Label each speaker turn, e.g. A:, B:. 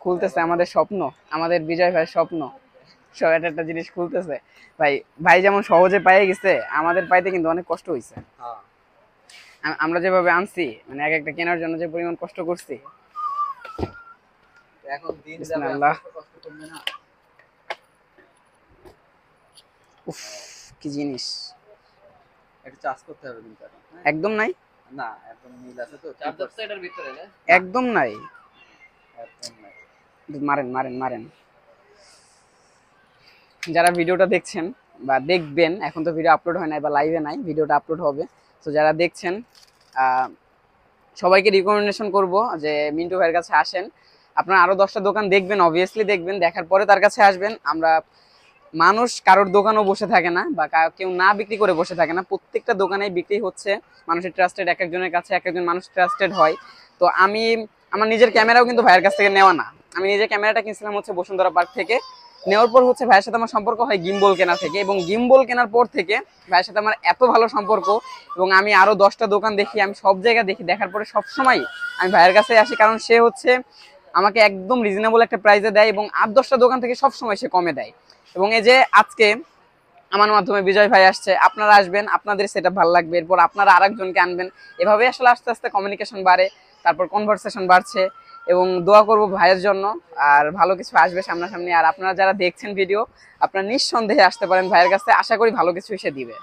A: খুলতেছে আমাদের স্বপ্ন, আমাদের বিজয় ভাইয়ের স্বপ্ন সব একটা একটা জিনিস খুলতেছে। ভাই ভাই যেমন সহজে পাইয়ে গেছে, আমাদের পাইতে কিন্তু অনেক কষ্ট হয়েছে। আমরা যেভাবে আনছি, মানে এক একটা কেনার জন্য যে পরিমাণ কষ্ট করছি,
B: এখন দিন যাবে
A: বিসমিল্লাহ।
B: কষ্ট করবে না।
A: উফ, কি জিনিস!
B: একটু চার্জ করতে হবে কিন্তু এখন, হ্যাঁ?
A: একদম নাই,
B: না এখন মিল আছে তো, চার্জার তো এটার ভিতরে না,
A: একদম নাই।
B: একদম নাই।
A: মারেন মারেন মারেন। যারা ভিডিওটা দেখছেন বা দেখবেন, এখন তো ভিডিও আপলোড হয় নাই বা লাইভে নাই, ভিডিওটা আপলোড হবে। তো যারা দেখছেন সবাইকে রিকমেন্ডেশন করব যে মিন্টু ভাইয়ের কাছে আসেন। আপনারা আরো 10টা দোকান দেখবেন, অবভিয়াসলি দেখবেন, দেখার পরে তার কাছে আসবেন। আমরা মানুষ কারোর দোকানও বসে থাকে না বা কেউ না বিক্রি করে বসে থাকে না, প্রত্যেকটা দোকানেই বিক্রি হচ্ছে। মানুষের ট্রাস্টেড, এক একজনের কাছে এক একজন মানুষ ট্রাস্টেড হয়। তো আমি আমার নিজের ক্যামেরাও কিন্তু ভাইয়ের কাছ থেকে নেওয়া না, আমি নিজের ক্যামেরাটা কিনছিলাম হচ্ছে বসুন্ধরা পার্ক থেকে। নেওয়ার পর হচ্ছে ভাইয়ের সাথে আমার সম্পর্ক হয় গিম্বল কেনা থেকে, এবং গিম্বল কেনার পর থেকে ভাইয়ের সাথে আমার এত ভালো সম্পর্ক। এবং আমি আরো 10টা দোকান দেখি, আমি সব জায়গা দেখি, দেখার পরে সবসময় আমি ভাইয়ের কাছে আসি, কারণ সে হচ্ছে আমাকে একদম রিজনেবল একটা প্রাইসে দেয় এবং 8-10টা দোকান থেকে সবসময় সে কমে দেয়। এবং এই যে আজকে আমার মাধ্যমে বিজয় ভাই আসছে, আপনারা আসবেন, আপনাদের সেটা ভালো লাগবে, এরপর আপনারা আরেকজনকে আনবেন, এভাবে আসলে আস্তে আস্তে কমিউনিকেশন বাড়ে, তারপর কনভারসেশন বাড়ছে। এবং দোয়া করব ভাইয়ের জন্য, আর ভালো কিছু আসবে সামনাসামনি। আর আপনারা যারা দেখছেন ভিডিও, আপনারা নিঃসন্দেহে আসতে পারেন ভাইয়ের কাছে, আশা করি ভালো কিছু এসে দিবে।